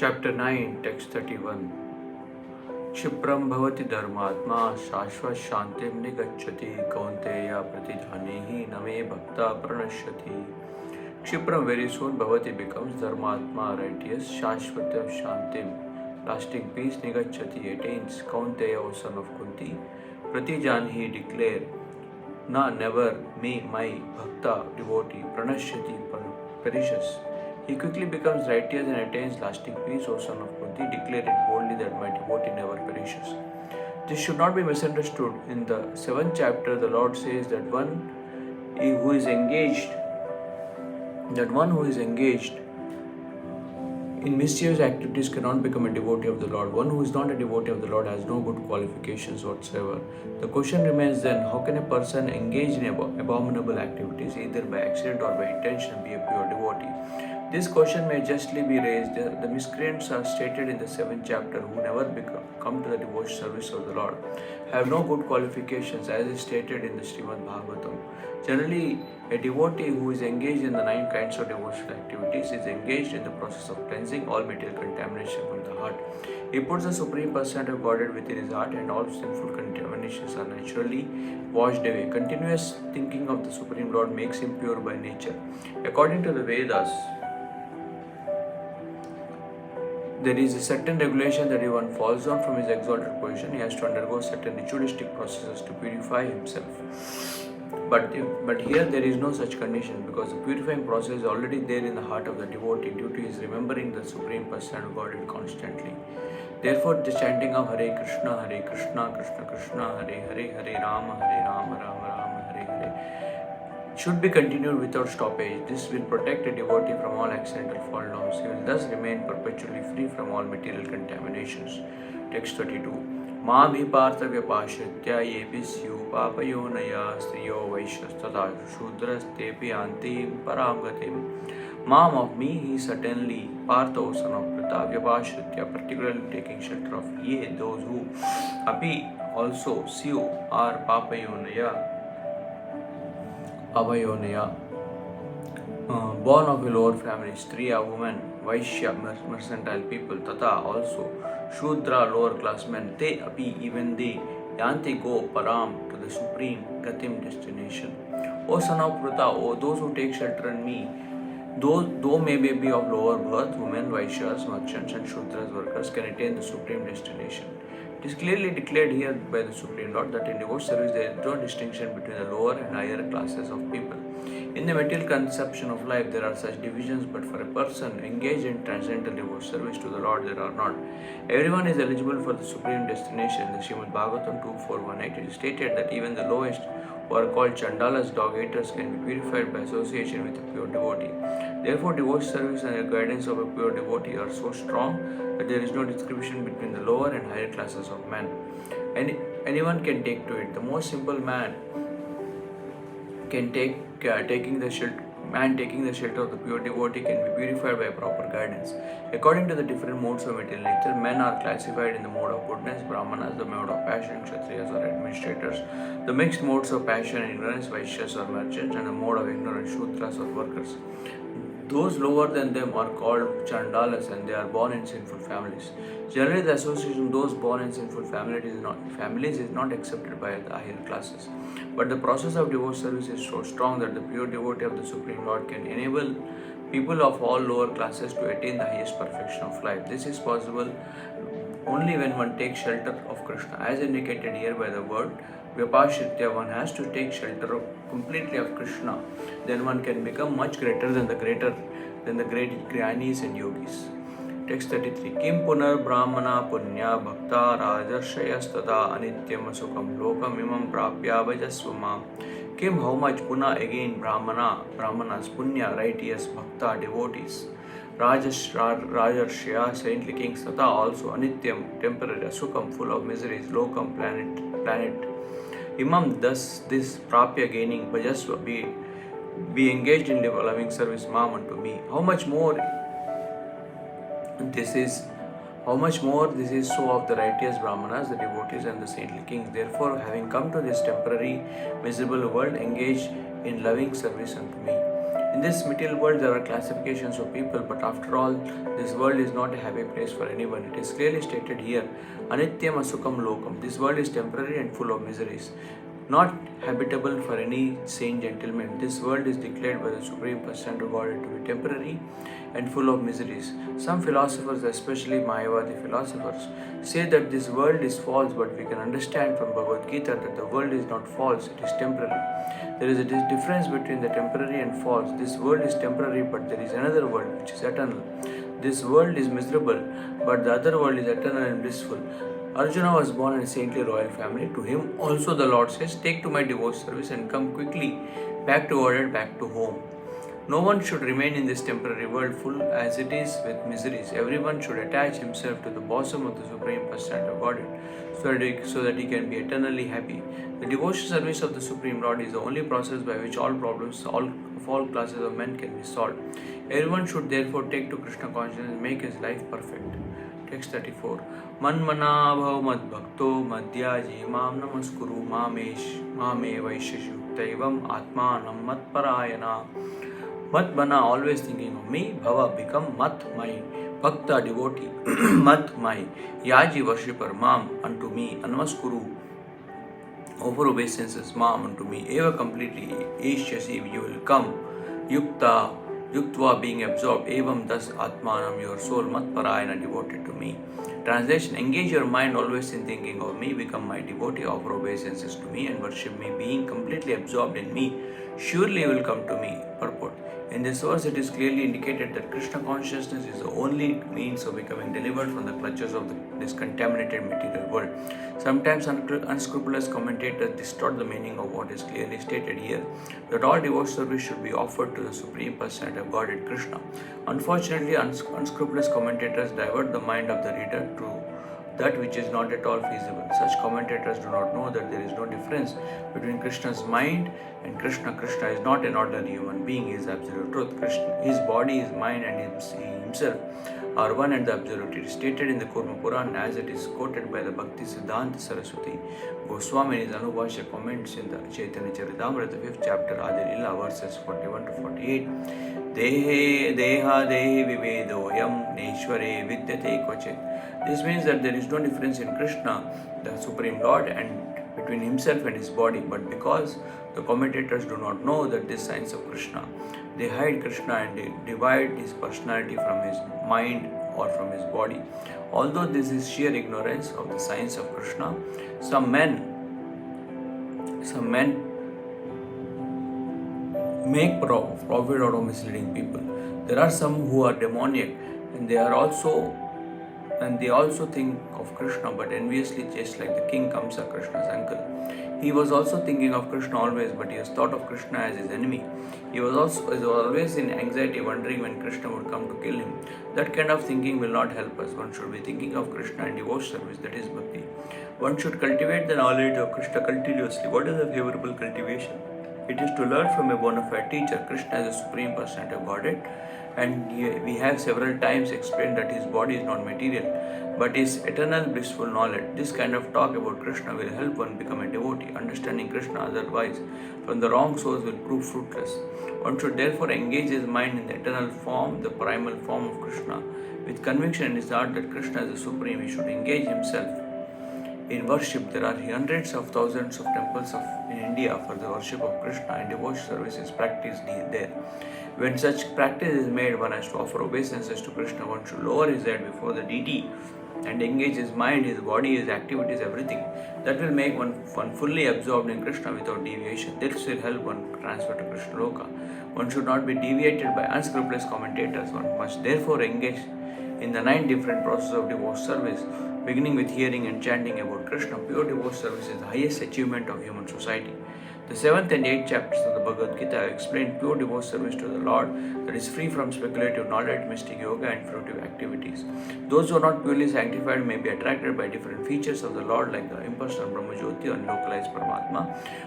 Chapter 9, Text 31. Kshipram bhavati dharmatma shashvat shantim nigacchati kaunteya pratijhanehi name bhakta pranashyati. Kshipram, very soon, bhavati becomes dharmatma, righteous, shashvata shantim, lasting peace, nigacchati, attains, kaunteya, O son of Kunti, pratijhanehi, declare, na, never, me, my, bhakta, devotee, pranashyati, perishes. He quickly becomes righteous and attains lasting peace, O son of Kunti. Declare it boldly that my devotee never perishes. This should not be misunderstood. In the 7th chapter, the Lord says that one who is engaged in mischievous activities cannot become a devotee of the Lord. One who is not a devotee of the Lord has no good qualifications whatsoever. The question remains then, how can a person engaged in abominable activities, either by accident or by intention, be a pure devotee? This question may justly be raised. The miscreants are stated in the 7th chapter who never come to the devotional service of the Lord, have no good qualifications, as is stated in the Srimad Bhagavatam. Generally, a devotee who is engaged in the 9 kinds of devotional activities is engaged in the process of cleansing all material contamination from the heart. He puts the Supreme Personality of Godhead within his heart, and all sinful contaminations are naturally washed away. Continuous thinking of the Supreme Lord makes him pure by nature. According to the Vedas, there is a certain regulation that if one falls down from his exalted position, he has to undergo certain ritualistic processes to purify himself. But here there is no such condition, because the purifying process is already there in the heart of the devotee due to his remembering the Supreme Personality of Godhead constantly. Therefore, the chanting of Hare Krishna, Krishna Krishna, Hare Hare, Hare Rama, Rama Rama, Hare Hare should be continued without stoppage. This will protect a devotee from all accidental fall downs. He will thus remain perpetually free from all material contaminations. Text 32. Mabhiparthavyapashritya yepi syu papayonaya striyo vaishyastata shudrastepi antim paramgatim. Mam, of me he certainly, Partha, O son of Pritha, Vyapashritya, particularly taking shelter of ye, those who, api, also, syu, are papayonaya, Abhayonaya, born of a lower family, Striya, woman, Vaishya, mercantile people, Tata, also, Shudra, lower class men, Te, Api, even they, Yanti, go, Param, to the supreme, Gatim, destination. O son of Pruta, O those who take shelter in me, though may be of lower birth, women, Vaishyas, merchants, and Shudras, workers, can attain the supreme destination. It is clearly declared here by the Supreme Lord that in devotional service there is no distinction between the lower and higher classes of people. In the material conception of life there are such divisions, but for a person engaged in transcendental devotional service to the Lord there are not. Everyone is eligible for the supreme destination. In the Srimad Bhagavatam 2.4.18 it is stated that even the lowest, who are called Chandalas, dog haters, can be purified by association with a pure devotee. Therefore, devotional service and the guidance of a pure devotee are so strong that there is no discrimination between the lower and higher classes of men. Anyone can take to it. The most simple man can taking the shelter of the pure devotee can be purified by proper guidance. According to the different modes of material nature, men are classified in the mode of goodness, Brahmanas, the mode of passion, Kshatriyas or administrators, the mixed modes of passion and ignorance, Vaishyas or merchants, and the mode of ignorance, Shudras or workers. Those lower than them are called Chandalas, and they are born in sinful families. Generally, the association of those born in sinful families is not accepted by the higher classes. But the process of devotional service is so strong that the pure devotee of the Supreme Lord can enable people of all lower classes to attain the highest perfection of life. This is possible only when one takes shelter of Krishna. As indicated here by the word Vyapashritya, one has to take shelter completely of Krishna. Then one can become much greater than the great Jnanis and Yogis. Text 33. Kim punar brahmana punya bhakta rajarshayas tada anityam asukam lokam imam prapya vajasvama. Kim, how much? Puna, again, brahmanas, punya, righteous, bhakta, devotees, rajarshaya, saintly kings, tata, also, anityam, temporary, asukam, full of miseries, lokam, planet, imam, thus, this, prapya, gaining, bhajasva, be engaged in loving service, mam, unto me. How much more this is so of the righteous brahmanas, the devotees, and the saintly kings. Therefore, having come to this temporary miserable world, engage in loving service unto me. In In this material world, there are classifications of people, but after all, this world is not a happy place for anyone. It is clearly stated here, Anityam Asukam Lokam. This world is temporary and full of miseries, not habitable for any sane gentleman. This world is declared by the Supreme Personality of Godhead to be temporary and full of miseries. Some philosophers, especially Mayavadi philosophers, say that this world is false, but we can understand from Bhagavad Gita that the world is not false, it is temporary. There is a difference between the temporary and false. This world is temporary, but there is another world which is eternal. This world is miserable, but the other world is eternal and blissful. Arjuna was born in a saintly royal family. To him also the Lord says, "Take to my devotion service and come quickly back to order, back to home." No one should remain in this temporary world full as it is with miseries. Everyone should attach himself to the bosom of the Supreme Personality of Godhead so that he can be eternally happy. The devotion service of the Supreme Lord is the only process by which all problems of all classes of men can be solved. Everyone should therefore take to Krishna consciousness and make his life perfect. Text 34. Manmana bhav mad bhakto madhyaji mam namaskuru mame vaishashuktavam atmanam matparayana. Mat bana, always thinking of me. Bhava, become. Mat, my. Bhakta, devotee. Mat, my. Yaji, worshipper. Mam, unto me. Anamaskuru, offer obeisances. Mam, unto me. Eva, completely. Ishyasi, you will come. Yukta, yuktva, being absorbed. Evam, thus atmanam, your soul. Matparayana, devoted to me. Translation: engage your mind always in thinking of me, become my devotee, offer obeisances to me, and worship me, being completely absorbed in me. Surely you will come to me. Purport: in this verse, it is clearly indicated that Krishna consciousness is the only means of becoming delivered from the clutches of this contaminated material world. Sometimes unscrupulous commentators distort the meaning of what is clearly stated here, that all devotional service should be offered to the Supreme Personality of Godhead Krishna. Unfortunately, unscrupulous commentators divert the mind of the reader to that which is not at all feasible. Such commentators do not know that there is no difference between Krishna's mind and Krishna. Krishna is not an ordinary human being, he is absolute truth. Krishna, his body, his mind, and himself are one and the absolute. It is stated in the Kurma Puran as it is quoted by the Bhakti Siddhanta Saraswati Goswami in his Anubhashya comments in the Chaitanya Charitamrita, 5th chapter, Adi Lila, verses 41 to 48. Dehe deha dehi vivedoyam neshware vidyate kvachit. This means that there is no difference in Krishna, the Supreme Lord, and between himself and his body. But because the commentators do not know that this science of Krishna, they hide Krishna and they divide his personality from his mind or from his body. Although this is sheer ignorance of the science of Krishna, some men make profit out of misleading people. There are some who are demoniac and they also think of Krishna but enviously, just like the king Kamsa, Krishna's uncle. He was also thinking of Krishna always, but he has thought of Krishna as his enemy. He was always in anxiety, wondering when Krishna would come to kill him. That kind of thinking will not help us. One should be thinking of Krishna and devotion service, that is bhakti. One should cultivate the knowledge of Krishna continuously. What is a favorable cultivation? It is to learn from a bona fide teacher. Krishna is the Supreme Personality of Godhead, and we have several times explained that his body is not material, but is eternal blissful knowledge. This kind of talk about Krishna will help one become a devotee. Understanding Krishna otherwise from the wrong source will prove fruitless. One should therefore engage his mind in the eternal form, the primal form of Krishna. With conviction in his heart that Krishna is the Supreme, he should engage himself in worship. There are hundreds of thousands of temples in India for the worship of Krishna, and devotion service is practiced there. When such practice is made, one has to offer obeisances to Krishna. One should lower his head before the deity and engage his mind, his body, his activities, everything. That will make one fully absorbed in Krishna without deviation. This will help one transfer to Krishna Loka. One should not be deviated by unscrupulous commentators. One must therefore engage in the 9 different processes of devotion service, beginning with hearing and chanting about Krishna. Pure devotion service is the highest achievement of human society. The 7th and 8th chapters of the Bhagavad Gita explain pure devotion service to the Lord that is free from speculative knowledge, mystic yoga, and fruitive activities. Those who are not purely sanctified may be attracted by different features of the Lord like the impersonal Brahmajyoti or localized Paramatma,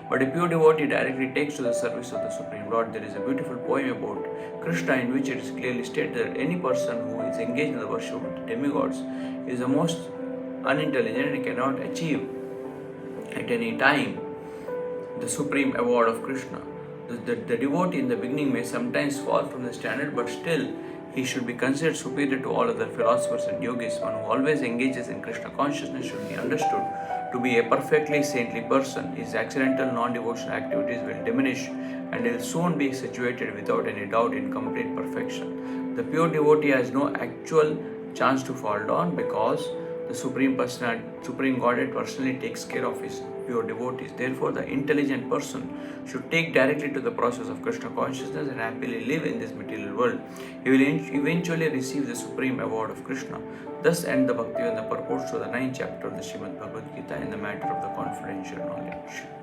but a pure devotee directly takes to the service of the Supreme Lord. There is a beautiful poem about Krishna in which it is clearly stated that any person who is engaged in the worship of the demigods is the most unintelligent and cannot achieve at any time the supreme award of Krishna. The devotee in the beginning may sometimes fall from the standard, but still he should be considered superior to all other philosophers and yogis. One who always engages in Krishna consciousness should be understood to be a perfectly saintly person. His accidental non-devotional activities will diminish and he will soon be situated without any doubt in complete perfection. The pure devotee has no actual chance to fall down because the Supreme Godhead personally takes care of his pure devotees. Therefore, the intelligent person should take directly to the process of Krishna consciousness and happily live in this material world. He will eventually receive the supreme award of Krishna. Thus end the Bhakti and the purports to the 9th chapter of the Srimad Bhagavad Gita in the matter of the confidential knowledge.